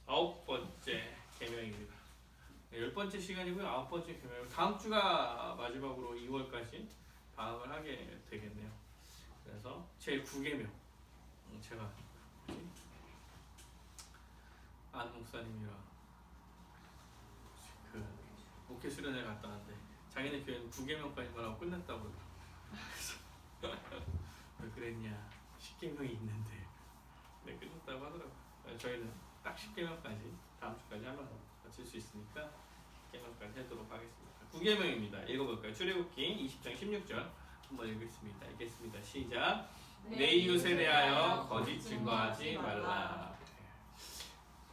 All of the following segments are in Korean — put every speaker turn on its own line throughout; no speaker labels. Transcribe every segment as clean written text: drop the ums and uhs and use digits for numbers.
9번째 계명입니다. 10번째 시간이고요. 9번째 계명. 다음 주가 마지막으로 2월까지 방학을 하게 되겠네요. 그래서 제 9계명. 제가 안 목사님이랑 그 목회 수련회 갔다 왔는데 자기네 교회는 9계명까지만 하고 끝냈다고 그래서 왜 그랬냐, 10계명이 있는데 네, 끝냈다고 하더라고요. 저희는 딱 10계명까지 다음 주까지 하면 마칠 수 있으니까 10계명까지 하도록 하겠습니다. 9계명입니다. 읽어볼까요? 출애굽기 20장 16절 한번 읽겠습니다. 읽겠습니다. 시작. 내 이웃에 대하여 거짓 증거하지 말라.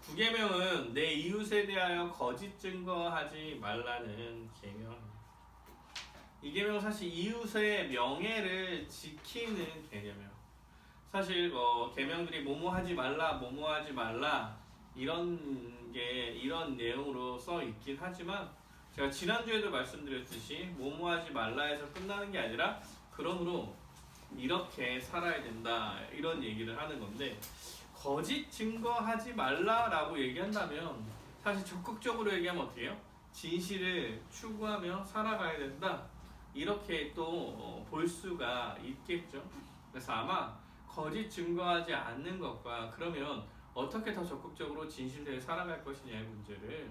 9계명은 내 이웃에 대하여 거짓 증거하지 말라는 계명입니다. 이 계명은 사실 이웃의 명예를 지키는 개념이에요. 사실 계명들이 뭐뭐하지 말라, 뭐뭐하지 말라 이런 내용으로 써 있긴 하지만 제가 지난주에도 말씀드렸듯이 뭐뭐하지 말라에서 끝나는 게 아니라 그러므로 이렇게 살아야 된다 이런 얘기를 하는 건데, 거짓 증거하지 말라라고 얘기한다면 사실 적극적으로 얘기하면 어떻게 해요? 진실을 추구하며 살아가야 된다 이렇게 또 볼 수가 있겠죠. 그래서 아마 거짓 증거하지 않는 것과 그러면 어떻게 더 적극적으로 진실대로 살아갈 것이냐의 문제를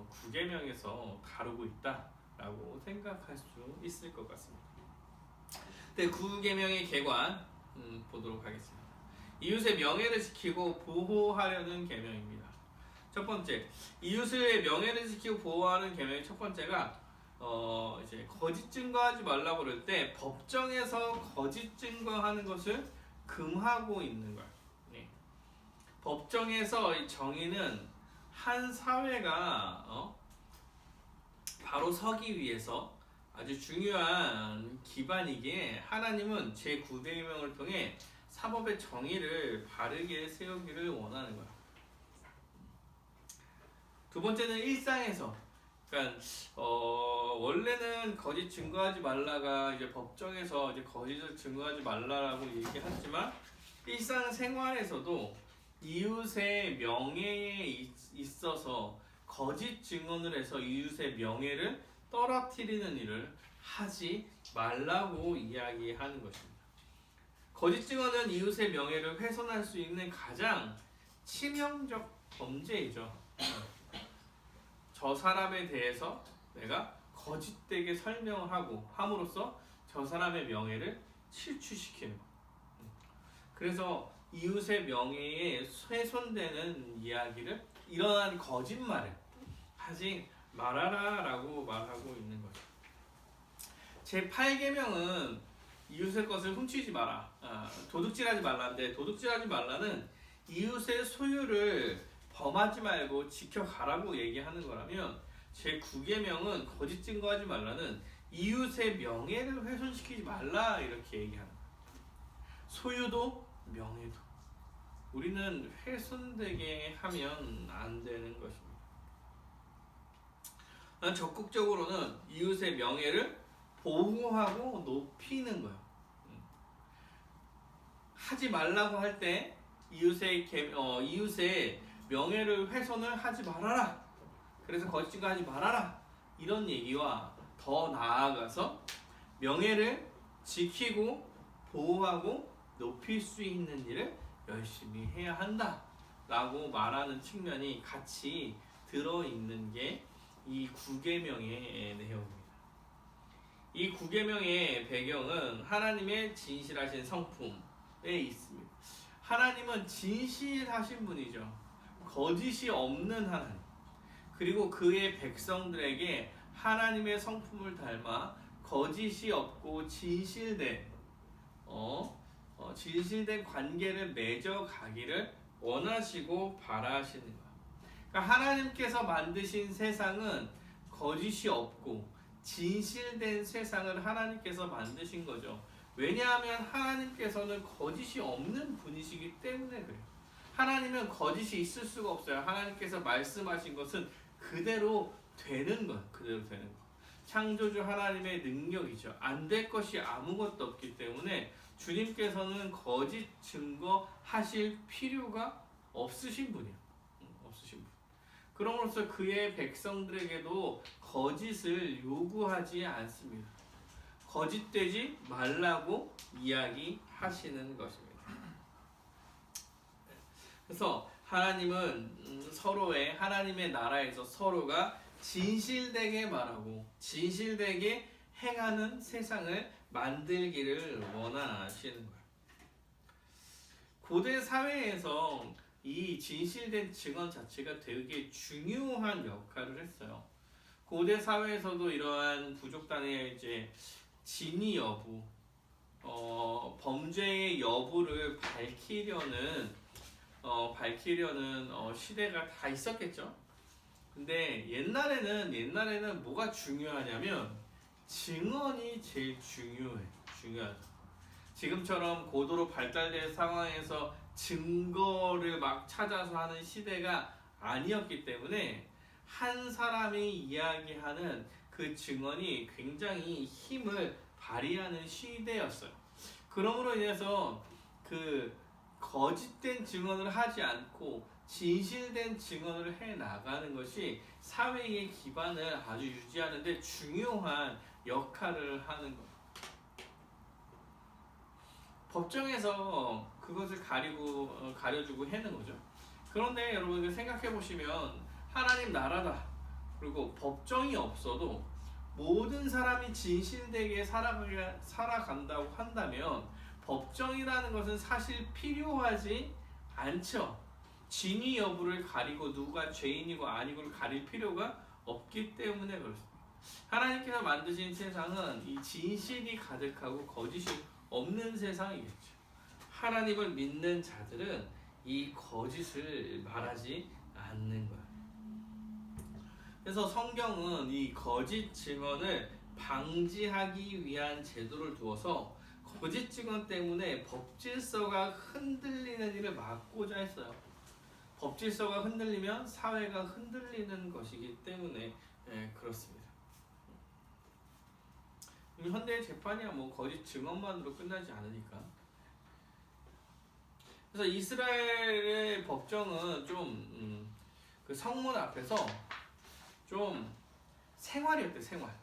9계명에서 다루고 있다라고 생각할 수 있을 것 같습니다. 네, 9계명의 계관 보도록 하겠습니다. 이웃의 명예를 지키고 보호하려는 계명입니다. 첫 번째, 이웃의 명예를 지키고 보호하는 계명의 첫 번째가 이제 거짓 증거하지 말라고 그럴 때 법정에서 거짓 증거하는 것을 금하고 있는 거야. 네. 법정에서 이 정의는 한 사회가 바로 서기 위해서 아주 중요한 기반이기에 하나님은 제9계명을 통해 사법의 정의를 바르게 세우기를 원하는 거야. 두 번째는 일상에서, 그러니까 원래는 거짓 증거하지 말라가 이제 법정에서 이제 거짓을 증거하지 말라라고 얘기하지만 일상생활에서도 이웃의 명예에 있어서 거짓 증언을 해서 이웃의 명예를 떨어뜨리는 일을 하지 말라고 이야기하는 것입니다. 거짓 증언은 이웃의 명예를 훼손할 수 있는 가장 치명적 범죄이죠. 저 사람에 대해서 내가 거짓되게 설명하고 함으로써 저 사람의 명예를 실추시키는 것. 그래서 이웃의 명예에 훼손되는 이야기를, 이러한 거짓말을 하지 말아라 라고 말하고 있는 거죠. 제8계명은 이웃의 것을 훔치지 마라, 도둑질하지 말라인데, 도둑질하지 말라는 이웃의 소유를 범하지 말고 지켜가라고 얘기하는 거라면, 제9계명은 거짓 증거하지 말라는 이웃의 명예를 훼손시키지 말라 이렇게 얘기하는 거예요. 소유도 명예도 우리는 훼손되게 하면 안 되는 것입니다. 적극적으로는 이웃의 명예를 보호하고 높이는 거예요. 하지 말라고 할 때 이웃의 명예를 훼손을 하지 말아라, 그래서 거짓 증거하지 말아라 이런 얘기와 더 나아가서 명예를 지키고 보호하고 높일 수 있는 일을 열심히 해야 한다 라고 말하는 측면이 같이 들어있는 게 이 9계명의 내용입니다. 이 9계명의 배경은 하나님의 진실하신 성품에 있습니다. 하나님은 진실하신 분이죠. 거짓이 없는 하나님, 그리고 그의 백성들에게 하나님의 성품을 닮아 거짓이 없고 진실된 관계를 맺어가기를 원하시고 바라시는 거예요. 그러니까 하나님께서 만드신 세상은 거짓이 없고 진실된 세상을 하나님께서 만드신 거죠. 왜냐하면 하나님께서는 거짓이 없는 분이시기 때문에 그래요. 하나님은 거짓이 있을 수가 없어요. 하나님께서 말씀하신 것은 그대로 되는 것, 그대로 되는 것. 창조주 하나님의 능력이죠. 안 될 것이 아무것도 없기 때문에 주님께서는 거짓 증거하실 필요가 없으신 분이에요. 없으신 분. 그럼으로써 그의 백성들에게도 거짓을 요구하지 않습니다. 거짓되지 말라고 이야기하시는 것입니다. 그래서 하나님은 서로의 하나님의 나라에서 서로가 진실되게 말하고 진실되게 행하는 세상을 만들기를 원하시는 거예요. 고대 사회에서 이 진실된 증언 자체가 되게 중요한 역할을 했어요. 고대 사회에서도 이러한 부족단의 이제 진위 여부, 범죄의 여부를 밝히려는 시대가 다 있었겠죠. 근데 옛날에는 뭐가 중요하냐면 증언이 제일 중요하죠. 지금처럼 고도로 발달된 상황에서 증거를 막 찾아서 하는 시대가 아니었기 때문에 한 사람이 이야기하는 그 증언이 굉장히 힘을 발휘하는 시대였어요. 그러므로 인해서 그 거짓된 증언을 하지 않고 진실된 증언을 해 나가는 것이 사회의 기반을 아주 유지하는 데 중요한 역할을 하는 거예요. 법정에서 그것을 가려주고 해는 거죠. 그런데 여러분 생각해 보시면 하나님 나라다. 그리고 법정이 없어도 모든 사람이 진실되게 살아간다고 한다면 법정이라는 것은 사실 필요하지 않죠. 진위 여부를 가리고 누가 죄인이고 아니고를 가릴 필요가 없기 때문에 그렇습니다. 하나님께서 만드신 세상은 이 진실이 가득하고 거짓이 없는 세상이겠죠. 하나님을 믿는 자들은 이 거짓을 말하지 않는 거야. 그래서 성경은 이 거짓 증언을 방지하기 위한 제도를 두어서 거짓 증언 때문에 법질서가 흔들리는 일을 막고자 했어요. 법질서가 흔들리면 사회가 흔들리는 것이기 때문에 그렇습니다. 현대 재판이야 뭐 거짓 증언만으로 끝나지 않으니까. 그래서 이스라엘의 법정은 좀 그 성문 앞에서 좀 생활이었대. 생활.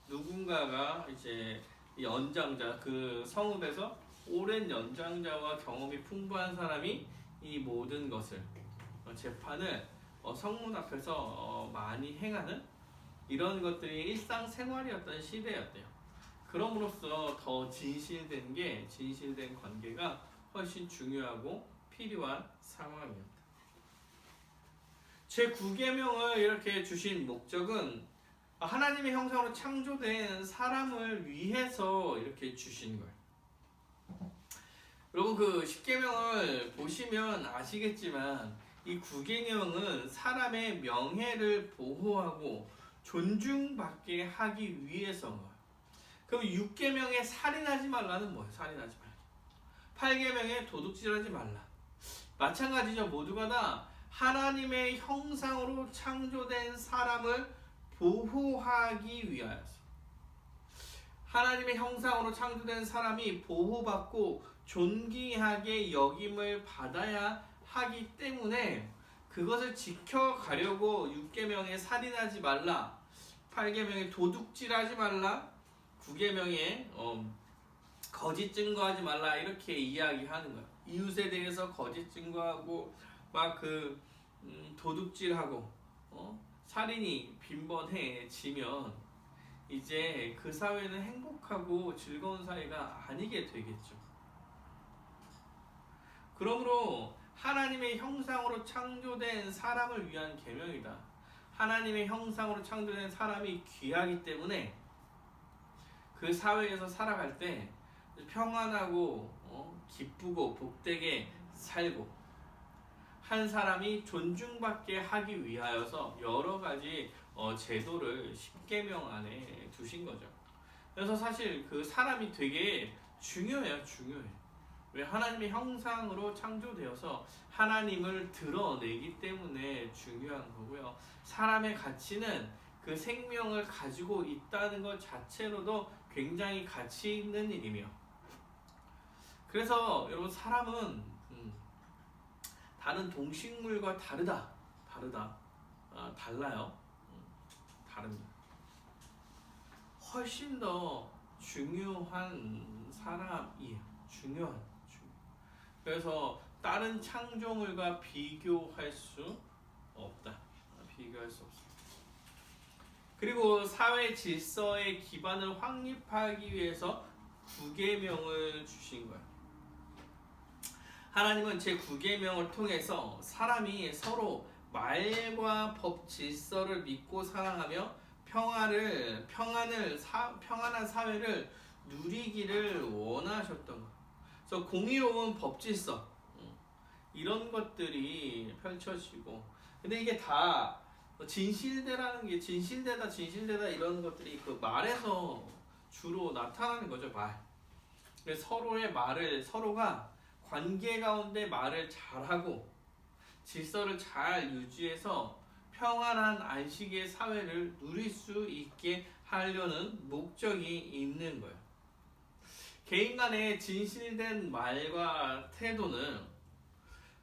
누군가가 이제 연장자, 그 성읍에서 오랜 연장자와 경험이 풍부한 사람이 이 모든 것을 재판을 성문 앞에서 많이 행하는 이런 것들이 일상생활이었던 시대였대요. 그럼으로써 더 진실된 관계가 훨씬 중요하고 필요한 상황이었다. 제9계명을 이렇게 주신 목적은 하나님의 형상으로 창조된 사람을 위해서 이렇게 주신 거예요. 여러분 그 10계명을 보시면 아시겠지만 이 9계명은 사람의 명예를 보호하고 존중받게 하기 위해서인 거예요. 그럼 6계명에 살인하지 말라는 뭐예요? 살인하지 말라. 8계명에 도둑질하지 말라. 마찬가지죠. 모두가 다 하나님의 형상으로 창조된 사람을 보호하기 위하여서. 하나님의 형상으로 창조된 사람이 보호받고 존귀하게 여김을 받아야 하기 때문에 그것을 지켜가려고 6계명에 살인하지 말라, 8계명에 도둑질하지 말라, 9계명에 거짓 증거하지 말라 이렇게 이야기하는 거예요. 이웃에 대해서 거짓 증거하고 막 도둑질하고 살인이 빈번해지면 이제 그 사회는 행복하고 즐거운 사회가 아니게 되겠죠. 그러므로 하나님의 형상으로 창조된 사람을 위한 계명이다. 하나님의 형상으로 창조된 사람이 귀하기 때문에 그 사회에서 살아갈 때 평안하고 기쁘고 복되게 살고 한 사람이 존중받게 하기 위하여서 여러 가지 제도를 10계명 안에 두신 거죠. 그래서 사실 그 사람이 되게 중요해요. 왜? 하나님의 형상으로 창조되어서 하나님을 드러내기 때문에 중요한 거고요. 사람의 가치는 그 생명을 가지고 있다는 것 자체로도 굉장히 가치 있는 일이며, 그래서 여러분 사람은 다른 동식물과 다르다. 달라요. 다릅니다. 훨씬 더 중요한 사람이에요. 그래서 다른 창조물과 비교할 수 없다. 비교할 수 없습니다. 그리고 사회 질서의 기반을 확립하기 위해서 구계명을 주신 거예요. 하나님은 제 구계명을 통해서 사람이 서로 말과 법 질서를 믿고 사랑하며 평안한 사회를 누리기를 원하셨던 거예요. 그래서 공의로운 법 질서 이런 것들이 펼쳐지고, 근데 이게 다 진실되라는 게 진실되다 이런 것들이 그 말에서 주로 나타나는 거죠. 말. 서로가 관계 가운데 말을 잘하고 질서를 잘 유지해서 평안한 안식의 사회를 누릴 수 있게 하려는 목적이 있는 거예요. 개인 간의 진실된 말과 태도는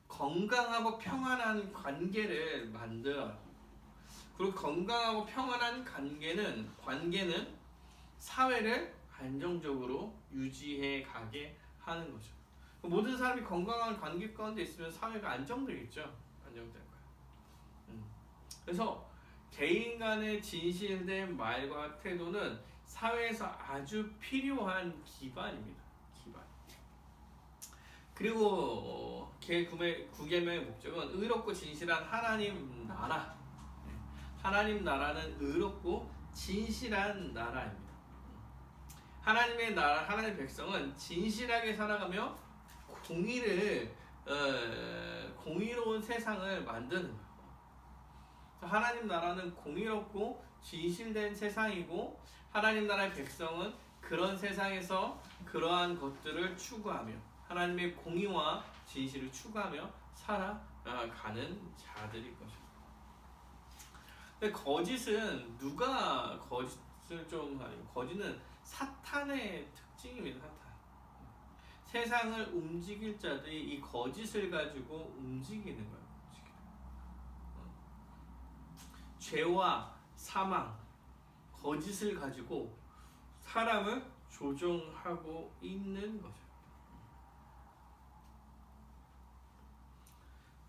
건강하고 평안한 관계를 만들어요. 그리고 건강하고 평안한 관계는 사회를 안정적으로 유지해 가게 하는 거죠. 모든 사람이 건강한 관계 가운데 있으면 사회가 안정되겠죠. 안정될 거예요. 그래서 개인 간의 진실된 말과 태도는 사회에서 아주 필요한 기반입니다. 기반. 그리고 구계명의 목적은 의롭고 진실한 하나님 나라. 하나님 나라는 의롭고 진실한 나라입니다. 하나님의 나라, 하나님의 백성은 진실하게 살아가며 공의로운 세상을 만드는 거예요. 하나님 나라는 공의롭고 진실된 세상이고, 하나님 나라의 백성은 그런 세상에서 그러한 것들을 추구하며 하나님의 공의와 진실을 추구하며 살아가는 자들일 것입니다. 근데 거짓은 거짓은 사탄의 특징입니다. 사탄. 세상을 움직일 자들이 이 거짓을 가지고 움직이는 거예요. 죄와 사망, 거짓을 가지고 사람을 조종하고 있는 거죠.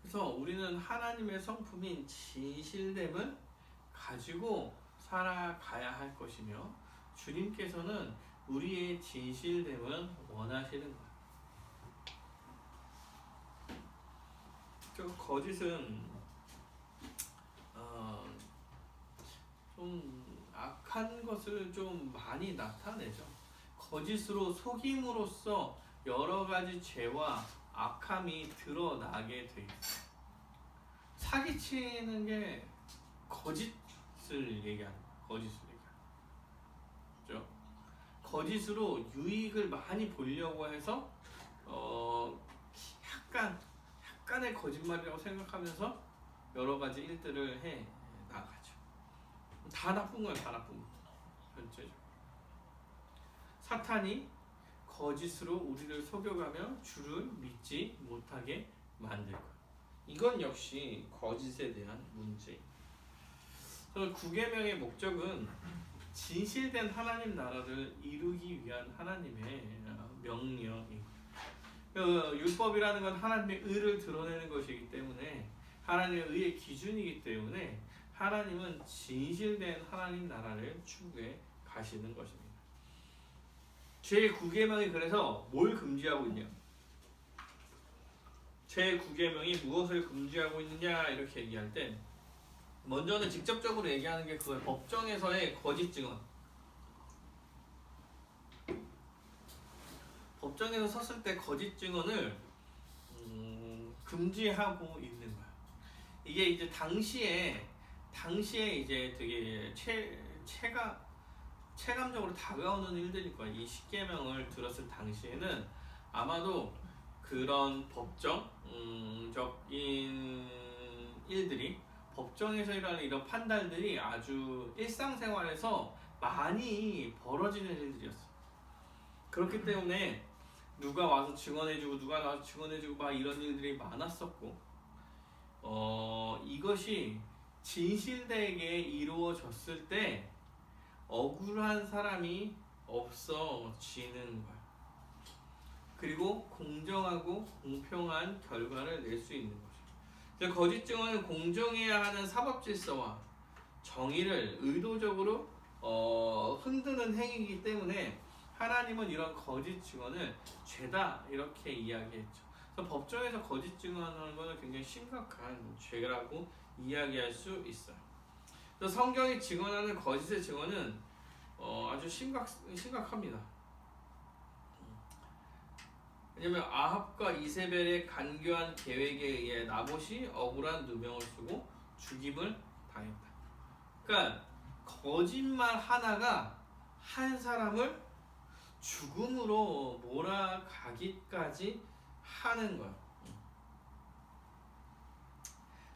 그래서 우리는 하나님의 성품인 진실됨을 가지고 살아가야 할 것이며, 주님께서는 우리의 진실됨을 원하시는 거예요. 거짓은 좀 악한 것을 좀 많이 나타내죠. 거짓으로 속임으로써 여러 가지 죄와 악함이 드러나게 돼 있어요. 사기치는 게 거짓을 얘기하는 거예요. 그렇죠? 거짓으로 유익을 많이 보려고 해서 약간의 거짓말이라고 생각하면서 여러 가지 일들을 해 나가죠. 다 나쁜 거예요. 다 나쁜 거. 전체적으로. 사탄이 거짓으로 우리를 속여가며 주를 믿지 못하게 만들 거예요. 이건 역시 거짓에 대한 문제입니다. 구계명의 목적은 진실된 하나님 나라를 이루기 위한 하나님의 명령입니다. 율법이라는 건 하나님의 의를 드러내는 것이기 때문에, 하나님의 의의 기준이기 때문에 하나님은 진실된 하나님 나라를 추구해 가시는 것입니다. 제9계명이 그래서 뭘 금지하고 있냐? 제9계명이 무엇을 금지하고 있느냐 이렇게 얘기할 때, 먼저는 직접적으로 얘기하는 게 그거예요. 법정에서의 거짓 증언. 법정에서 섰을 때 거짓 증언을 금지하고 있는 거야. 이게 이제 당시에 이제 되게 체감적으로 다가오는 일들일 거야. 이 10계명을 들었을 당시에는 아마도 그런 법정적인 일들이, 법정에서 일어나는 이런 판단들이 아주 일상생활에서 많이 벌어지는 일들이었어. 그렇기 때문에 누가 와서 증언해주고 막 이런 일들이 많았었고, 이것이 진실되게 이루어졌을 때 억울한 사람이 없어지는 거야. 그리고 공정하고 공평한 결과를 낼 수 있는 거죠. 거짓 증언은 공정해야 하는 사법 질서와 정의를 의도적으로 흔드는 행위이기 때문에 하나님은 이런 거짓 증언을 죄다 이렇게 이야기했죠. 그래서 법정에서 거짓 증언하는 것은 굉장히 심각한 죄라고 이야기할 수 있어요. 그래서 성경이 증언하는 거짓의 증언은 아주 심각합니다. 왜냐면 아합과 이세벨의 간교한 계획에 의해 나봇이 억울한 누명을 쓰고 죽임을 당했다. 그러니까 거짓말 하나가 한 사람을 죽음으로 몰아가기까지 하는 거야.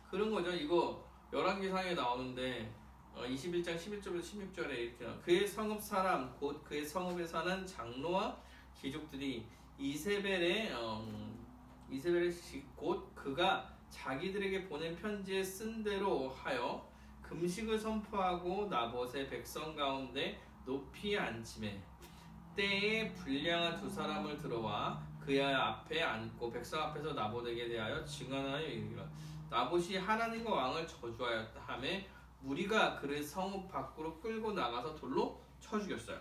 그런 거죠. 이거 열왕기상에 나오는데 21장 11절부터 16절에 이렇게 나와. 그의 성읍 사람 곧 그의 성읍에 사는 장로와 귀족들이 이세벨의 곧 그가 자기들에게 보낸 편지에 쓴 대로 하여 금식을 선포하고 나봇의 백성 가운데 높이 앉히매 때에 불량한 두 사람을 들어와 그의 앞에 앉고 백성 앞에서 나봇에게 대하여 증언하여 이르기를 나봇이 하나님과 왕을 저주하였다 하매 무리가 그를 성읍 밖으로 끌고 나가서 돌로 쳐 죽였어요.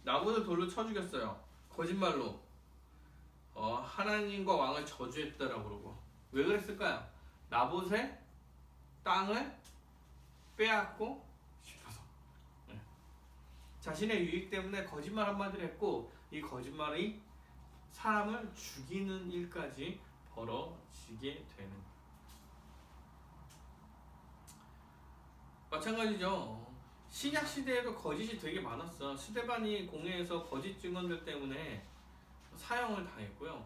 나봇을 돌로 쳐 죽였어요. 거짓말로 하나님과 왕을 저주했다라고 그러고. 왜 그랬을까요? 나봇의 땅을 빼앗고 싶어서. 자신의 유익 때문에 거짓말 한마디를 했고 이 거짓말이 사람을 죽이는 일까지 벌어지게 되는 거예요. 마찬가지죠. 신약 시대에도 거짓이 되게 많았어. 스데반이 공회에서 거짓 증언들 때문에 사형을 당했고요.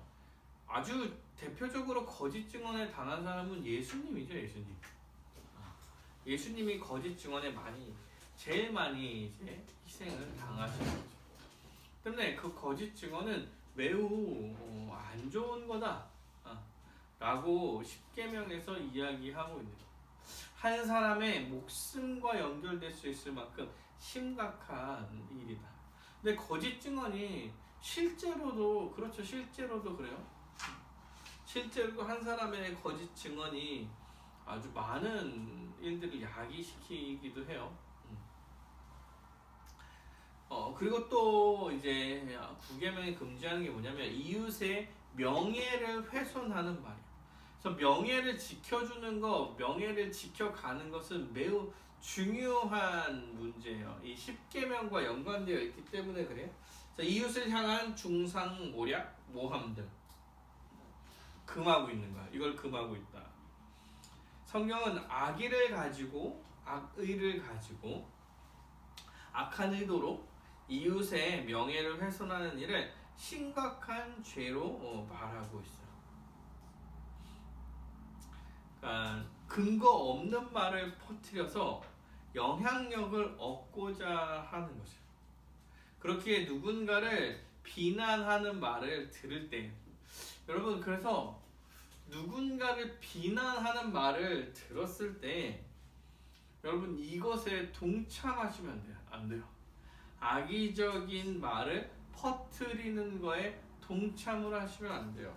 아주 대표적으로 거짓 증언에 당한 사람은 예수님이죠. 예수님이 거짓 증언에 제일 많이 이제 희생을 당하신 거죠. 때문에 그 거짓 증언은 매우 안 좋은 거다 라고 십계명에서 이야기하고 있는 거예요. 한 사람의 목숨과 연결될 수 있을 만큼 심각한 일이다. 근데 거짓 증언이 실제로도 그렇죠. 실제로도 그래요. 실제로도 한 사람의 거짓 증언이 아주 많은 일들을 야기시키기도 해요. 그리고 또 이제 구계명이 금지하는 게 뭐냐면 이웃의 명예를 훼손하는 말이에요. 그래서 명예를 지켜주는 거, 명예를 지켜가는 것은 매우 중요한 문제예요. 이 십계명과 연관되어 있기 때문에 그래요. 그래서 이웃을 향한 중상, 모략, 모함 등 금하고 있는 거야. 이걸 금하고 있다. 성경은 악의를 가지고 악한 의도로 이웃의 명예를 훼손하는 일을 심각한 죄로 말하고 있어요. 그러니까 근거 없는 말을 퍼뜨려서 영향력을 얻고자 하는 거죠. 그렇게 누군가를 비난하는 말을 들을 때, 여러분 그래서 누군가를 비난하는 말을 들었을 때 여러분 이것에 동참하시면 안 돼요. 악의적인 말을 퍼뜨리는 거에 동참을 하시면 안 돼요.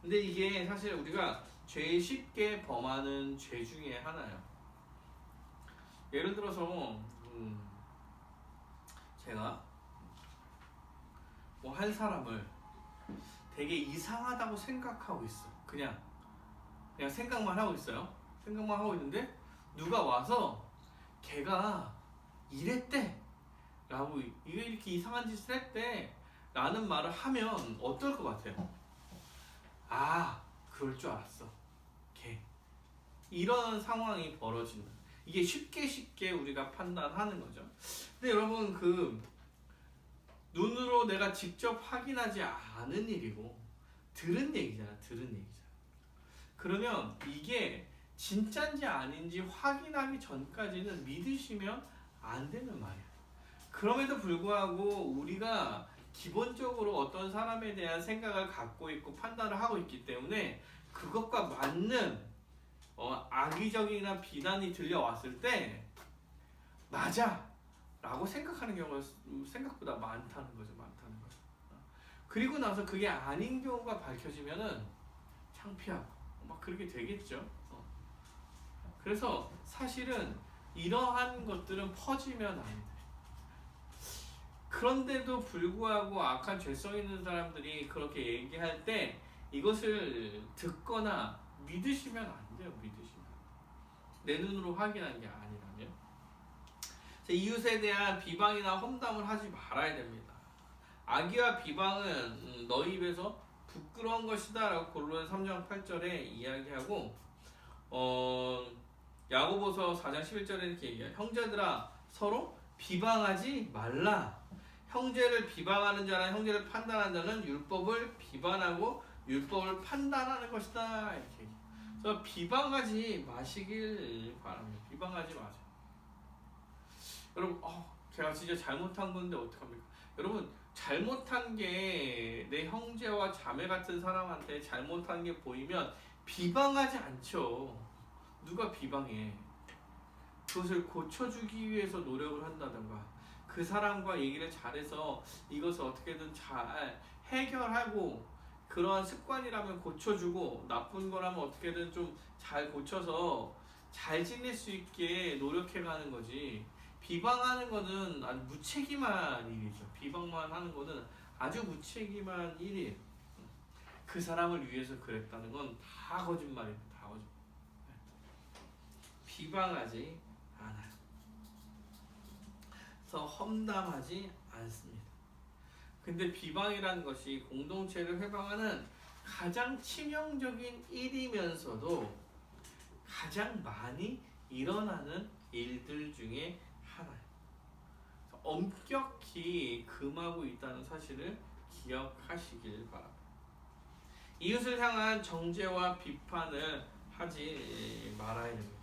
근데 이게 사실 우리가 제일 쉽게 범하는 죄 중에 하나예요. 예를 들어서 제가 뭐 한 사람을 되게 이상하다고 생각하고 있어. 그냥 생각만 하고 있어요. 생각만 하고 있는데 누가 와서 걔가 이랬대 라고 이게 이렇게 이상한 짓을 했대 라는 말을 하면 어떨 것 같아요? 아, 그럴 줄 알았어. 걔. 이런 상황이 벌어진다. 이게 쉽게 우리가 판단하는 거죠. 근데 여러분 눈으로 내가 직접 확인하지 않은 일이고 들은 얘기잖아. 그러면 이게 진짜인지 아닌지 확인하기 전까지는 믿으시면 안 되는 말이야. 그럼에도 불구하고 우리가 기본적으로 어떤 사람에 대한 생각을 갖고 있고 판단을 하고 있기 때문에 그것과 맞는 악의적이나 비난이 들려왔을 때 맞아 라고 생각하는 경우가 생각보다 많다는 거죠. 그리고 나서 그게 아닌 경우가 밝혀지면은 창피하고 막 그렇게 되겠죠. 그래서 사실은 이러한 것들은 퍼지면 안 돼. 그런데도 불구하고 악한 죄성 있는 사람들이 그렇게 얘기할 때 이것을 듣거나 믿으시면 안 돼요. 내 눈으로 확인한 게 아니라면. 이웃에 대한 비방이나 험담을 하지 말아야 됩니다. 악의와 비방은 너희 입에서 부끄러운 것이다 라고 골로새 3장 8절에 이야기하고 야고보서 4장 11절에 이렇게 얘기해요. 형제들아 서로 비방하지 말라. 형제를 비방하는 자나 형제를 판단하는 자는 율법을 비방하고 율법을 판단하는 것이다. 이렇게 얘기해요. 그래서 비방하지 마시길 바랍니다. 비방하지 마세요. 여러분 제가 진짜 잘못한 건데 어떡합니까? 여러분 잘못한 게 내 형제와 자매 같은 사람한테 잘못한 게 보이면 비방하지 않죠. 누가 비방해? 그것을 고쳐주기 위해서 노력을 한다던가 그 사람과 얘기를 잘해서 이것을 어떻게든 잘 해결하고 그러한 습관이라면 고쳐주고 나쁜 거라면 어떻게든 좀 잘 고쳐서 잘 지낼 수 있게 노력해가는 거지. 비방하는 거는 아주 무책임한 일이죠. 비방만 하는 거는 아주 무책임한 일이에요. 그 사람을 위해서 그랬다는 건 다 거짓말입니다. 다 거짓말. 비방하지 않아요. 그래서 험담하지 않습니다. 근데 비방이라는 것이 공동체를 회방하는 가장 치명적인 일이면서도 가장 많이 일어나는 일들 중에 하나예요. 엄격히 금하고 있다는 사실을 기억하시길 바랍니다. 이웃을 향한 정죄와 비판을 하지 말아야 됩니다.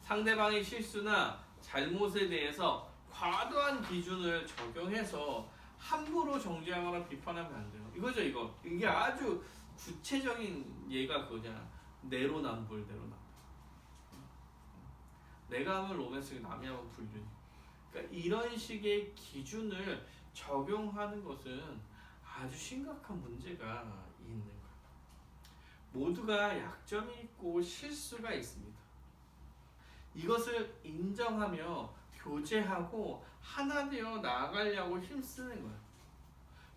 상대방의 실수나 잘못에 대해서 과도한 기준을 적용해서 함부로 정죄하거나 비판하면 안 돼요. 이거죠, 이거. 이게 아주 구체적인 예가 그거냐. 내로남불. 내가 하면 로맨스, 남이 하면 불륜. 그러니까 이런 식의 기준을 적용하는 것은 아주 심각한 문제가 있는 거예요. 모두가 약점이 있고 실수가 있습니다. 이것을 인정하며 교제하고 하나 되어 나아가려고 힘쓰는 거예요.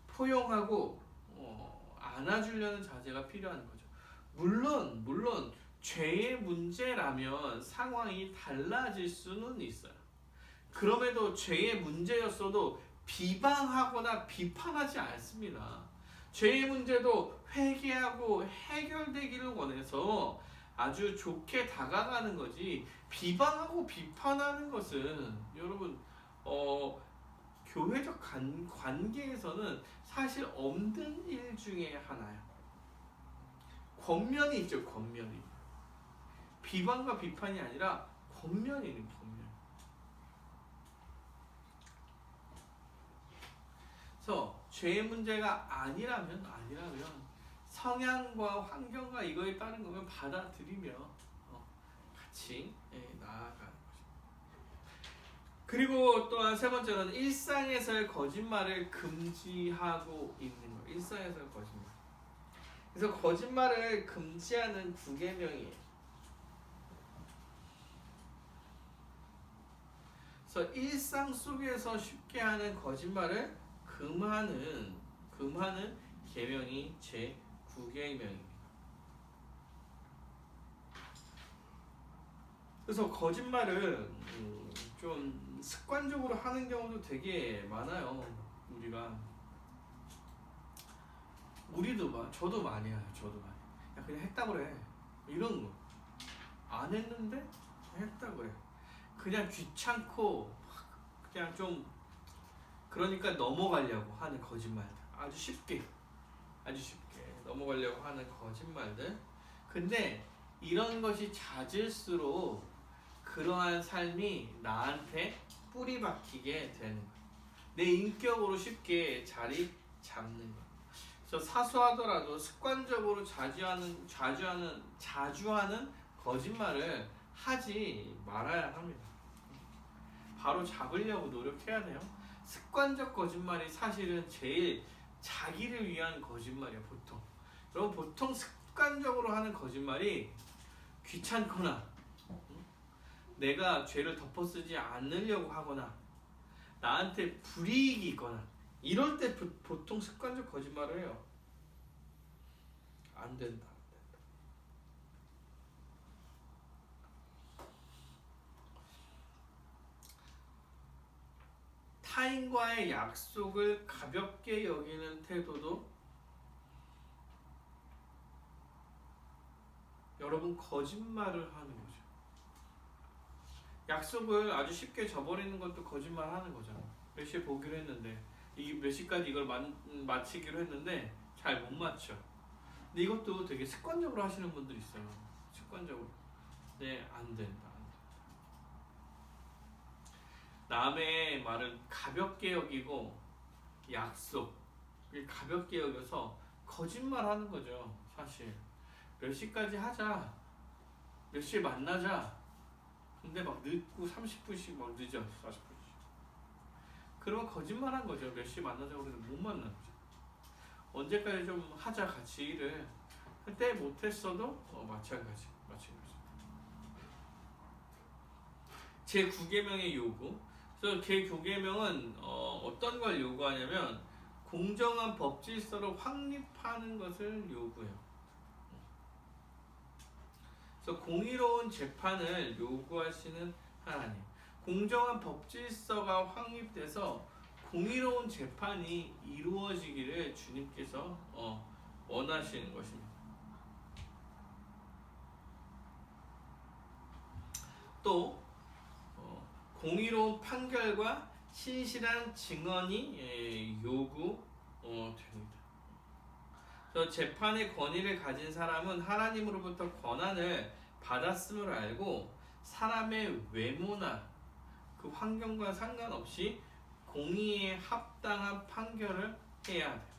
포용하고 안아주려는 자세가 필요한 거죠. 물론 죄의 문제라면 상황이 달라질 수는 있어요. 그럼에도 죄의 문제였어도 비방하거나 비판하지 않습니다. 죄의 문제도 회개하고 해결되기를 원해서 아주 좋게 다가가는 거지, 비방하고 비판하는 것은 여러분 교회적 관계에서는 사실 없는 일 중에 하나예요. 권면이 있죠. 권면이. 비방과 비판이 아니라 권면이에요. 그래서 죄의 문제가 아니라면 성향과 환경과 이거에 따른 거면 받아들이며 같이 나아가는 것입니다. 그리고 또한 세 번째로는 일상에서의 거짓말을 금지하고 있는 거예요. 일상에서의 거짓말. 그래서 거짓말을 금지하는 9계명이에요. 그래서 일상 속에서 쉽게 하는 거짓말을 금하는 계명이 제 9계명입니다. 그래서 거짓말을 좀 습관적으로 하는 경우도 되게 많아요. 저도 많이 해요. 야, 그냥 했다고 그래. 이런 거. 안 했는데 했다고 해. 그냥 귀찮고 그냥 좀 그러니까 넘어가려고 하는 거짓말들. 아주 쉽게 넘어가려고 하는 거짓말들. 근데 이런 것이 잦을수록 그러한 삶이 나한테 뿌리 박히게 되는 거예요. 내 인격으로 쉽게 자리 잡는 거예요. 그래서 사소하더라도 습관적으로 자주 하는 거짓말을 하지 말아야 합니다. 바로 잡으려고 노력해야 돼요. 습관적 거짓말이 사실은 제일 자기를 위한 거짓말이야, 보통. 여러분, 보통 습관적으로 하는 거짓말이 귀찮거나 내가 죄를 덮어쓰지 않으려고 하거나 나한테 불이익이 있거나 이럴 때 보통 습관적 거짓말을 해요. 안 된다. 타인과의 약속을 가볍게 여기는 태도도 여러분 거짓말을 하는 거죠. 약속을 아주 쉽게 저버리는 것도 거짓말 하는 거잖아. 몇 시에 보기로 했는데 몇 시까지 이걸 마치기로 했는데 잘 못 맞춰. 근데 이것도 되게 습관적으로 하시는 분들이 있어요. 습관적으로. 네, 안 된다. 남의 말을 가볍게 여기고 약속을 가볍게 여겨서 거짓말하는 거죠. 사실 몇 시까지 하자, 몇 시에 만나자. 근데 막 늦고 30분씩 막 늦어, 40분씩. 그러면 거짓말한 거죠. 몇 시에 만나자고 그랬는데 못 만난 거죠. 언제까지 좀 하자 같이 일을. 그때 못했어도 마찬가지. 제9계명의 요구. 그래서 제9계명은 어떤 걸 요구하냐면 공정한 법 질서를 확립하는 것을 요구해요. 그래서 공의로운 재판을 요구하시는 하나님. 공정한 법 질서가 확립돼서 공의로운 재판이 이루어지기를 주님께서 원하시는 것입니다. 또 공의로운 판결과 신실한 증언이 요구됩니다. 그래서 재판의 권위를 가진 사람은 하나님으로부터 권한을 받았음을 알고 사람의 외모나 그 환경과 상관없이 공의에 합당한 판결을 해야 돼요.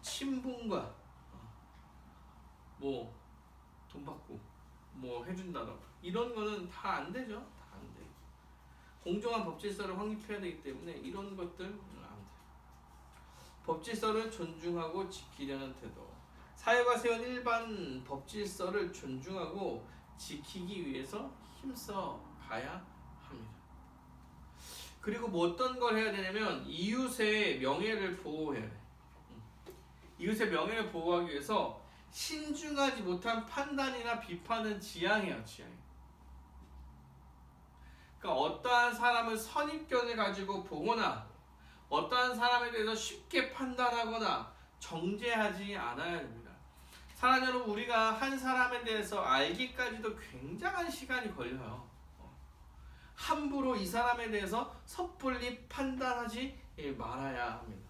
친분과 돈 받고 해준다던가 이런 거는 다 안 되죠. 다 안 돼. 공정한 법질서를 확립해야 되기 때문에 이런 것들 안 돼. 법질서를 존중하고 지키려는 태도. 사회가 세운 일반 법질서를 존중하고 지키기 위해서 힘써 가야 합니다. 그리고 어떤 걸 해야 되냐면 이웃의 명예를 보호해야 돼. 이웃의 명예를 보호하기 위해서 신중하지 못한 판단이나 비판은 지양해요. 그러니까 어떠한 사람을 선입견을 가지고 보거나 어떠한 사람에 대해서 쉽게 판단하거나 정죄하지 않아야 됩니다. 사랑하는 여러분, 우리가 한 사람에 대해서 알기까지도 굉장한 시간이 걸려요. 함부로 이 사람에 대해서 섣불리 판단하지 말아야 합니다.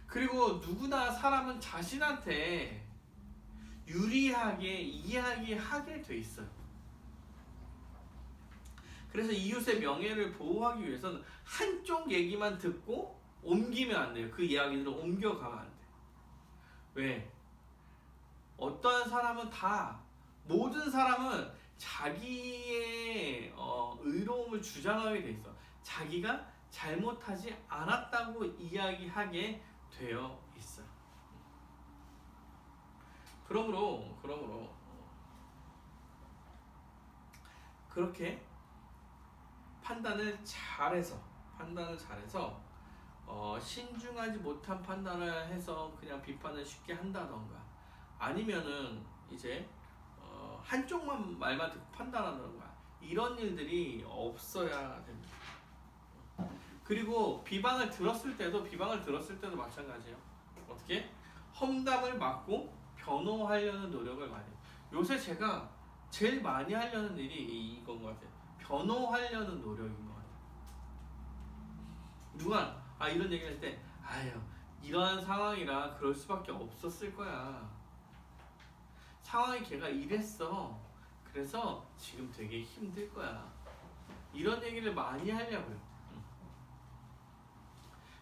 그리고 누구나 사람은 자신한테 유리하게 이야기하게 돼 있어요. 그래서 이웃의 명예를 보호하기 위해서는 한쪽 얘기만 듣고 옮기면 안 돼요. 그 이야기들을 옮겨가면 안 돼요. 왜? 어떠한 사람은 모든 사람은 자기의 의로움을 주장하게 돼 있어. 자기가 잘못하지 않았다고 이야기하게 되어 있어요. 그러므로 그렇게 판단을 잘해서 신중하지 못한 판단을 해서 그냥 비판을 쉽게 한다던가 아니면은 이제 한쪽만 말만 듣고 판단하던가 이런 일들이 없어야 됩니다. 그리고 비방을 들었을 때도 마찬가지예요. 어떻게? 험담을 막고 변호하려는 노력을 많이 해요. 요새 제가 제일 많이 하려는 일이 이건 것 같아요. 변호하려는 노력인 것 같아요. 누가 이런 얘기를 할 때 이러한 상황이라 그럴 수밖에 없었을 거야. 상황이 걔가 이랬어. 그래서 지금 되게 힘들 거야. 이런 얘기를 많이 하려고요.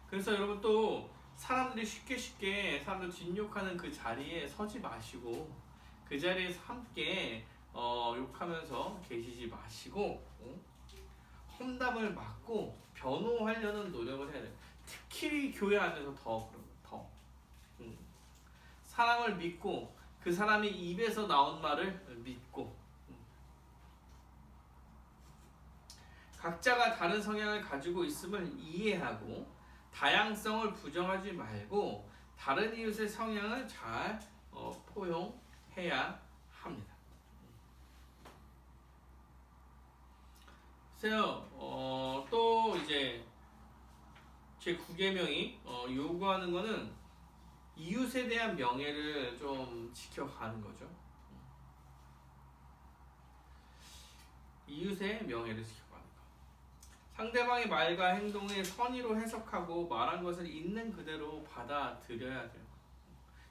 그래서 여러분 또 사람들이 쉽게 사람들 뒷욕하는 그 자리에 서지 마시고 그 자리에서 함께 욕하면서 계시지 마시고 험담을 막고 변호하려는 노력을 해야 돼요. 특히 교회 안에서 더 그런 거예요. 더 사람을 믿고 그 사람이 입에서 나온 말을 믿고 각자가 다른 성향을 가지고 있음을 이해하고 다양성을 부정하지 말고 다른 이웃의 성향을 잘 포용해야 합니다. 그래서 또 이제 제 9계명이 요구하는 거는 이웃에 대한 명예를 좀 지켜가는 거죠. 이웃의 명예를 지켜가는 거. 상대방의 말과 행동을 선의로 해석하고 말한 것을 있는 그대로 받아들여야 돼요.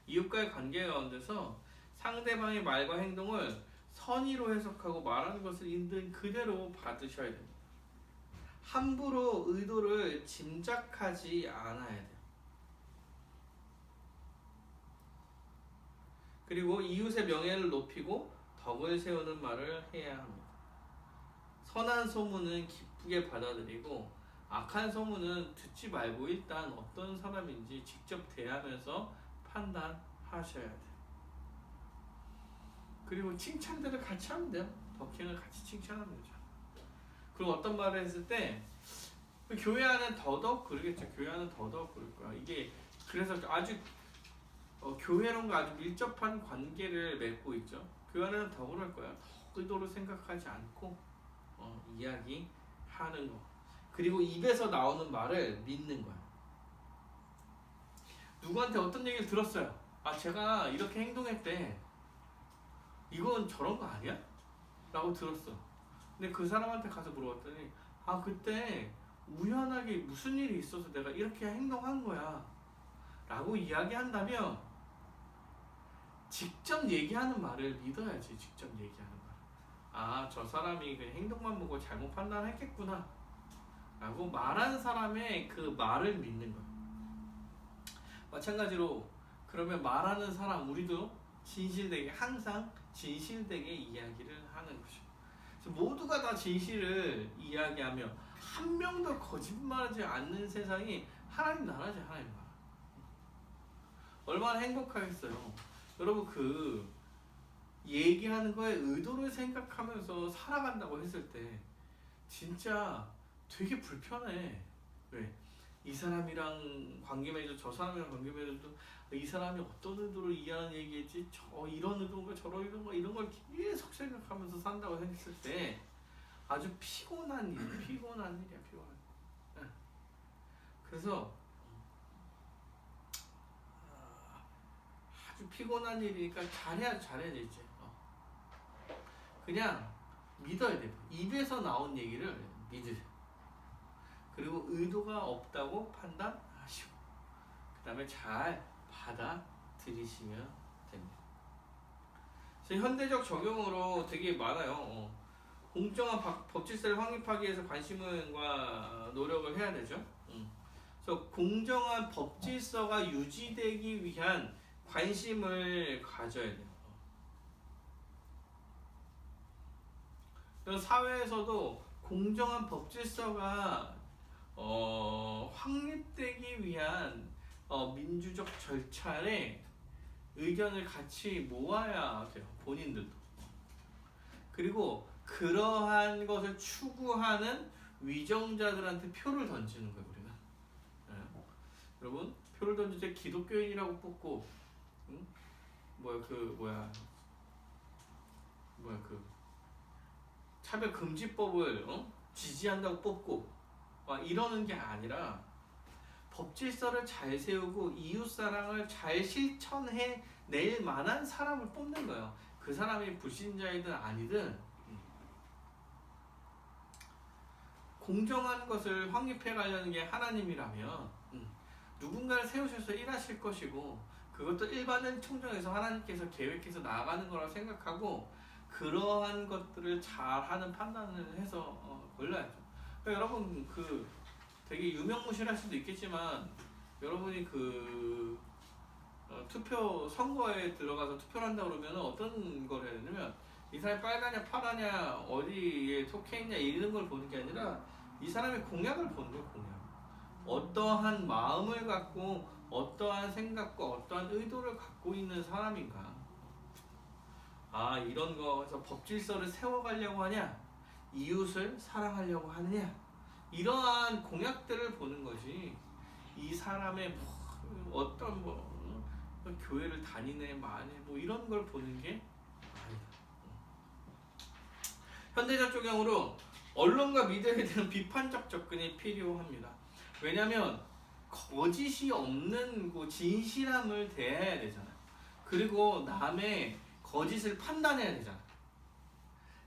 이웃과의 관계 가운데서 상대방의 말과 행동을 선의로 해석하고 말하는 것을 있는 그대로 받으셔야 됩니다. 함부로 의도를 짐작하지 않아야 돼요. 그리고 이웃의 명예를 높이고 덕을 세우는 말을 해야 합니다. 선한 소문은 기쁘게 받아들이고 악한 소문은 듣지 말고 일단 어떤 사람인지 직접 대하면서 판단하셔야 돼요. 그리고 칭찬들을 같이 하면 돼요. 덕행을 같이 칭찬하면 되죠. 그리고 어떤 말을 했을 때 교회 안은 더더욱 그러겠죠. 교회 안은 더더욱 그럴 거야. 이게 그래서 아주 교회론과 아주 밀접한 관계를 맺고 있죠. 교회 안에는 더 그럴 거야. 더 의도로 생각하지 않고 이야기하는 거. 그리고 입에서 나오는 말을 믿는 거야. 누구한테 어떤 얘기를 들었어요. 아, 제가 이렇게 행동했대. 이건 저런 거 아니야? 라고 들었어. 근데 그 사람한테 가서 물어봤더니 아, 그때 우연하게 무슨 일이 있어서 내가 이렇게 행동한 거야 라고 이야기한다면 직접 얘기하는 말을 믿어야지. 직접 얘기하는 말. 아, 저 사람이 그 행동만 보고 잘못 판단했겠구나 라고 말한 사람의 그 말을 믿는 거야. 마찬가지로 그러면 말하는 사람 우리도 진실되게 항상 진실되게 이야기를 하는 거죠. 그래서 모두가 다 진실을 이야기하며 한 명도 거짓말하지 않는 세상이 하나님 나라지. 하나님 나라. 얼마나 행복하겠어요. 여러분 그 얘기하는 거에 의도를 생각하면서 살아간다고 했을 때 진짜 되게 불편해. 왜? 이 사람이랑 관계 맺어 저 사람이랑 관계 맺어도 이 사람이 어떤 의도로 이해하는 얘기했지 저 이런 의도인가 저런 의도인가 이런 걸 계속 생각하면서 산다고 했을 때 아주 피곤한 일이야. 피곤한 일이야. 그래서 아주 피곤한 일이니까 잘해야 되지. 그냥 믿어야 돼. 입에서 나온 얘기를 믿으세요. 그리고 의도가 없다고 판단하시고 그 다음에 잘 받아들이시면 됩니다. 그래서 현대적 적용으로 되게 많아요. 공정한 법질서를 확립하기 위해서 관심과 노력을 해야 되죠. 그래서 공정한 법질서가 유지되기 위한 관심을 가져야 돼요. 그래서 사회에서도 공정한 법질서가 확립되기 위한 민주적 절차에 의견을 같이 모아야 돼요. 본인들도. 그리고 그러한 것을 추구하는 위정자들한테 표를 던지는 거예요. 우리가. 여러분 표를 던질 때 기독교인이라고 뽑고 차별금지법을 지지한다고 뽑고 이러는 게 아니라 법질서를 잘 세우고 이웃사랑을 잘 실천해 낼 만한 사람을 뽑는 거예요. 그 사람이 불신자이든 아니든 공정한 것을 확립해 가려는 게 하나님이라면 누군가를 세우셔서 일하실 것이고 그것도 일반은 총정에서 하나님께서 계획해서 나아가는 거라고 생각하고 그러한 것들을 잘하는 판단을 해서 골라야죠. 그러니까 여러분 그 되게 유명무실할 수도 있겠지만 여러분이 그 투표 선거에 들어가서 투표를 한다 그러면 어떤 걸 해야 되냐면 이 사람이 빨가냐 파라냐 어디에 속해 있냐 이런 걸 보는 게 아니라 이 사람의 공약을 보는 거예요. 공약. 어떠한 마음을 갖고 어떠한 생각과 어떠한 의도를 갖고 있는 사람인가. 아, 이런 거에서 법질서를 세워가려고 하냐, 이웃을 사랑하려고 하느냐, 이러한 공약들을 보는 것이 이 사람의 어떤 교회를 다니네 마네 뭐 이런 걸 보는 게 아니다. 현대적 조경으로 언론과 미디어에 대한 비판적 접근이 필요합니다. 왜냐하면 거짓이 없는 진실함을 대해야 되잖아요. 그리고 남의 거짓을 판단해야 되잖아요.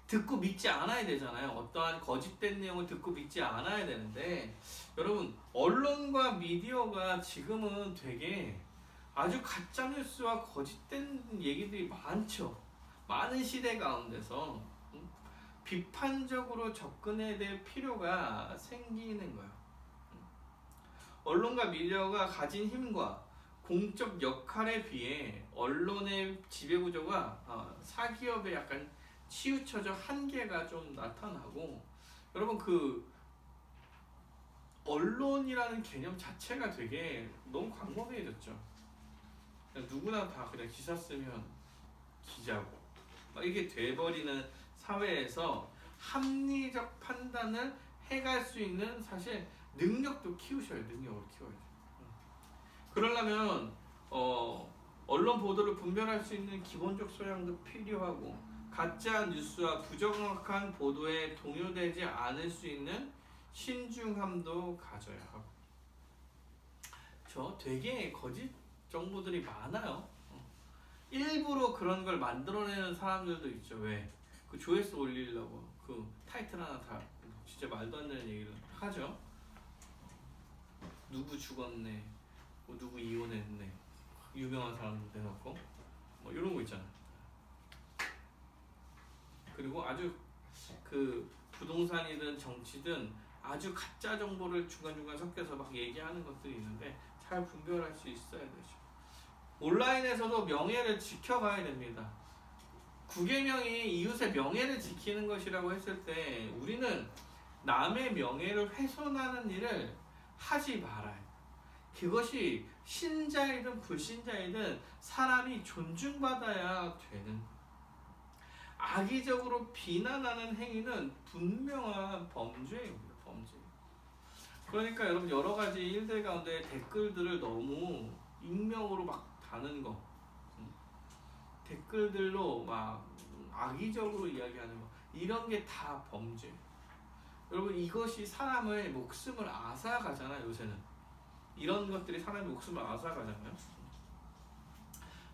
듣고 믿지 않아야 되잖아요. 어떠한 거짓된 내용을 듣고 믿지 않아야 되는데 여러분 언론과 미디어가 지금은 되게 아주 가짜뉴스와 거짓된 얘기들이 많죠. 많은 시대 가운데서 비판적으로 접근해야 될 필요가 생기는 거예요. 언론과 미디어가 가진 힘과 공적 역할에 비해 언론의 지배구조가 사기업에 약간 치우쳐져 한계가 좀 나타나고 여러분 그 언론이라는 개념 자체가 되게 너무 광범위해졌죠. 누구나 다 그냥 기사 쓰면 기자고 막 이게 돼버리는 사회에서 합리적 판단을 해갈 수 있는 사실 능력도 키우셔야 돼요. 능력을 키워야죠. 그러려면 언론 보도를 분별할 수 있는 기본적 소양도 필요하고 가짜 뉴스와 부정확한 보도에 동요되지 않을 수 있는 신중함도 가져야 하고 되게 거짓 정보들이 많아요. 일부러 그런 걸 만들어내는 사람들도 있죠. 왜? 그 조회수 올리려고 그 타이틀 하나 다 진짜 말도 안 되는 얘기를 하죠. 누구 죽었네, 뭐 누구 이혼했네, 유명한 사람들 대놓고 뭐 이런 거 있잖아요. 그리고 아주 그 부동산이든 정치든 아주 가짜 정보를 중간중간 섞여서 막 얘기하는 것들이 있는데 잘 분별할 수 있어야 되죠. 온라인에서도 명예를 지켜가야 됩니다. 9계명이 이웃의 명예를 지키는 것이라고 했을 때 우리는 남의 명예를 훼손하는 일을 하지 말아요. 그것이 신자이든 불신자이든 사람이 존중받아야 되는 악의적으로 비난하는 행위는 분명한 범죄입니다. 범죄. 그러니까 여러분 여러 가지 일들 가운데 댓글들을 너무 익명으로 막 다는 거, 댓글들로 막 악의적으로 이야기하는 거, 이런 게 다 범죄. 여러분 이것이 사람의 목숨을 앗아가잖아요. 요새는 이런 것들이 사람의 목숨을 앗아가잖아요.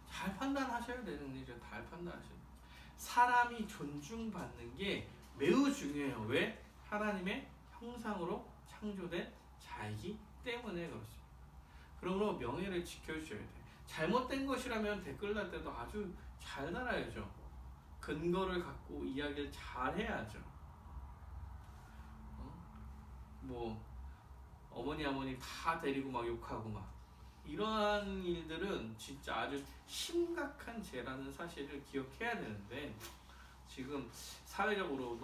잘 판단하셔야 되는 일이죠. 잘 판단하셔야 돼요. 사람이 존중받는 게 매우 중요해요. 왜? 하나님의 형상으로 창조된 자이기 때문에 그렇습니다. 그러므로 명예를 지켜주셔야 돼요. 잘못된 것이라면 댓글 달 때도 아주 잘 달아야죠. 근거를 갖고 이야기를 잘 해야죠. 뭐 어머니 아버님 다 데리고 막 욕하고 막 이러한 일들은 진짜 아주 심각한 죄라는 사실을 기억해야 되는데 지금 사회적으로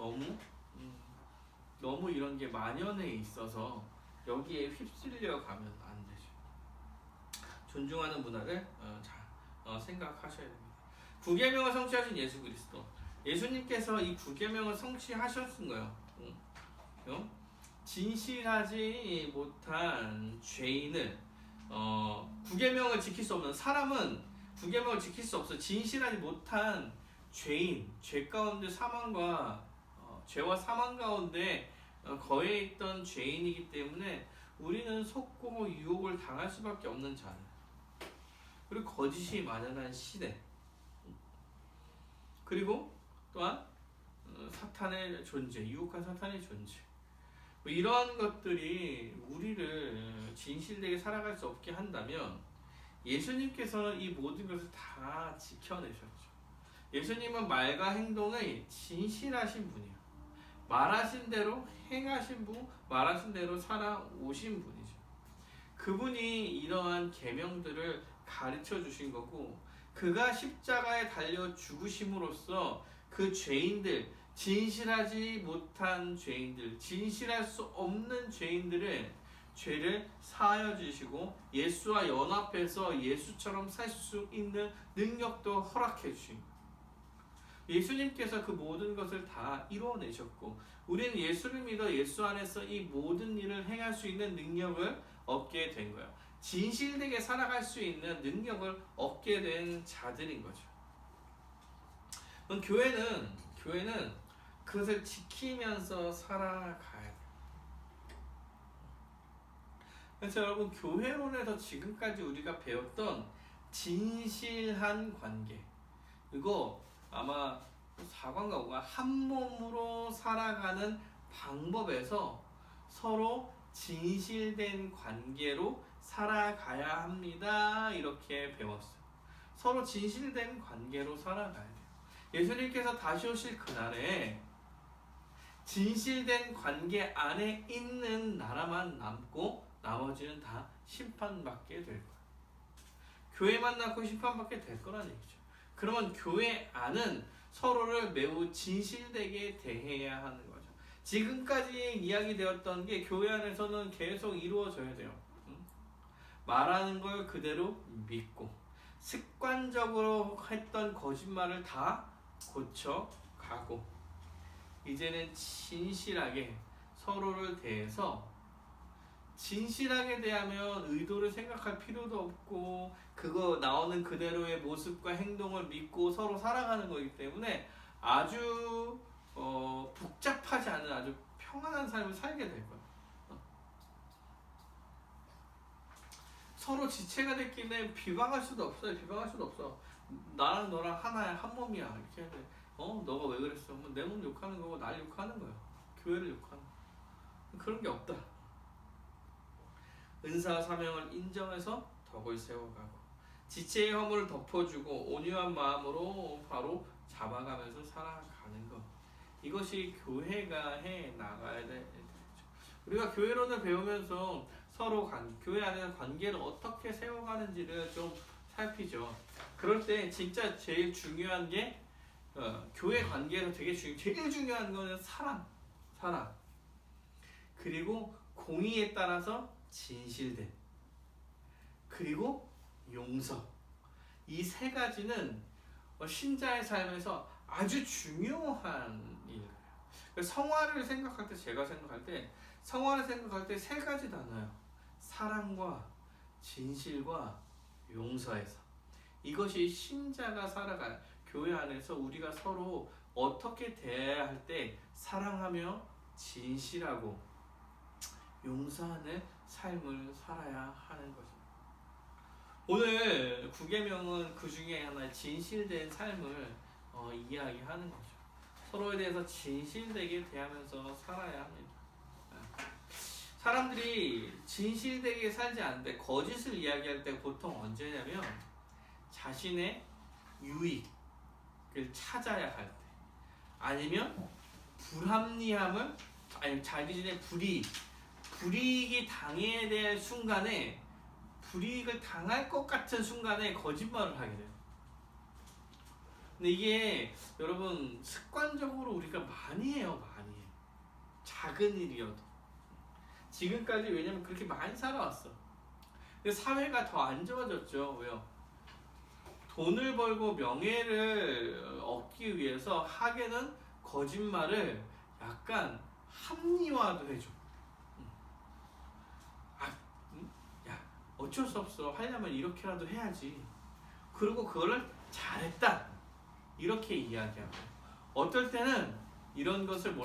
너무 이런 게 만연해 있어서 여기에 휩쓸려 가면 안 되죠. 존중하는 문화를 생각하셔야 됩니다. 9계명을 성취하신 예수 그리스도, 예수님께서 이 9계명을 성취하셨은 거예요. 진실하지 못한 죄인을 9계명을 지킬 수 없는 사람은 9계명을 지킬 수 없어. 진실하지 못한 죄인, 죄 가운데 사망과 죄와 사망 가운데 거해 있던 죄인이기 때문에 우리는 속고 유혹을 당할 수밖에 없는 자들. 그리고 거짓이 만연한 시대. 그리고 또한 사탄의 존재, 유혹한 사탄의 존재. 뭐 이러한 것들이 우리를 진실되게 살아갈 수 없게 한다면 예수님께서는 이 모든 것을 다 지켜내셨죠. 예수님은 말과 행동의 진실하신 분이에요. 말하신 대로 행하신 분, 말하신 대로 살아오신 분이죠. 그분이 이러한 계명들을 가르쳐 주신 거고, 그가 십자가에 달려 죽으심으로써 그 죄인들, 진실하지 못한 죄인들, 진실할 수 없는 죄인들의 죄를 사하여 주시고 예수와 연합해서 예수처럼 살 수 있는 능력도 허락해 주신 거예요. 예수님께서 그 모든 것을 다 이루어내셨고, 우리는 예수를 믿어 예수 안에서 이 모든 일을 행할 수 있는 능력을 얻게 된 거예요. 진실되게 살아갈 수 있는 능력을 얻게 된 자들인 거죠. 그럼 교회는 그것을 지키면서 살아가야 돼요. 그래서 여러분, 교회론에서 지금까지 우리가 배웠던 진실한 관계, 이거 아마 4관과 5관 한 몸으로 살아가는 방법에서 서로 진실된 관계로 살아가야 합니다. 이렇게 배웠어요. 서로 진실된 관계로 살아가야 돼요. 예수님께서 다시 오실 그날에 진실된 관계 안에 있는 나라만 남고 나머지는 다 심판받게 될 거예요. 교회만 남고 심판받게 될 거란 얘기죠. 그러면 교회 안은 서로를 매우 진실되게 대해야 하는 거죠. 지금까지 이야기되었던 게 교회 안에서는 계속 이루어져야 돼요. 말하는 걸 그대로 믿고 습관적으로 했던 거짓말을 다 고쳐가고, 이제는 진실하게 서로를 대해서, 진실하게 대하면 의도를 생각할 필요도 없고 그거 나오는 그대로의 모습과 행동을 믿고 서로 살아가는 거기 때문에 아주 복잡하지 않은 아주 평안한 삶을 살게 될 거예요. 서로 지체가 됐기에 비방할 수도 없어요. 비방할 수도 없어. 나랑 너랑 하나야, 한 몸이야. 이렇게 해야 돼. 너가 왜 그랬어? 내 몸 욕하는 거고 날 욕하는 거야. 교회를 욕하는 거야. 그런 게 없다. 은사와 사명을 인정해서 덕을 세워가고 지체의 허물을 덮어주고 온유한 마음으로 바로 잡아가면서 살아가는 것, 이것이 교회가 해 나가야 되죠. 우리가 교회론을 배우면서 서로 교회 안에서 관계를 어떻게 세워가는지를 좀 살피죠. 그럴 때 진짜 제일 중요한 게 교회 관계에서 제일 중요한 거는 사랑. 그리고 공의에 따라서 진실됨, 그리고 용서. 이 세 가지는 신자의 삶에서 아주 중요한 일이에요. 성화를 생각할 때, 제가 생각할 때 성화를 생각할 때 세 가지 단어예요. 사랑과 진실과 용서에서, 이것이 신자가 살아갈 교회 안에서 우리가 서로 어떻게 대해야 할 때 사랑하며 진실하고 용서하는 삶을 살아야 하는 거죠. 오늘 9계명은 그 중에 하나의 진실된 삶을 이야기하는 거죠. 서로에 대해서 진실되게 대하면서 살아야 합니다. 사람들이 진실되게 살지 않는데 거짓을 이야기할 때 보통 언제냐면 자신의 유익을 찾아야 할 때, 아니면 불합리함을, 아니면 자신의 불이익이 당해야 될 순간에, 불이익을 당할 것 같은 순간에 거짓말을 하게 돼요. 근데 이게 여러분 습관적으로 우리가 많이 해요. 작은 일이어도. 지금까지, 왜냐면 그렇게 많이 살아왔어. 근데 사회가 더 안 좋아졌죠. 왜요? 돈을 벌고 명예를 얻기 위해서 하게는 거짓말을 약간 합리화도 해줘. 어쩔 수 없어. 하려면 이렇게라도 해야지. 그리고 그거를 잘했다. 이렇게 이야기하고, 어떨 때는 이런 것을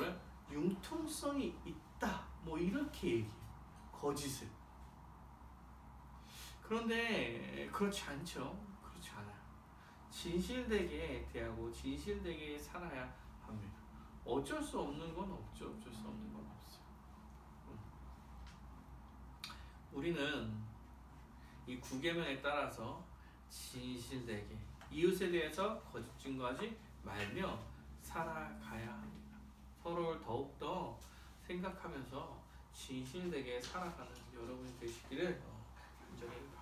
융통성이 있다. 이렇게 얘기해요. 거짓을. 그런데 그렇지 않죠. 그렇지 않아요. 진실되게 대하고 진실되게 살아야 합니다. 어쩔 수 없는 건 없죠. 어쩔 수 없는 건 없어요. 우리는 이 9계명에 따라서 진실되게 이웃에 대해서 거짓 증거하지 말며 살아가야 합니다. 서로를 더욱더 생각하면서 진실되게 살아가는 여러분이 되시기를
기적의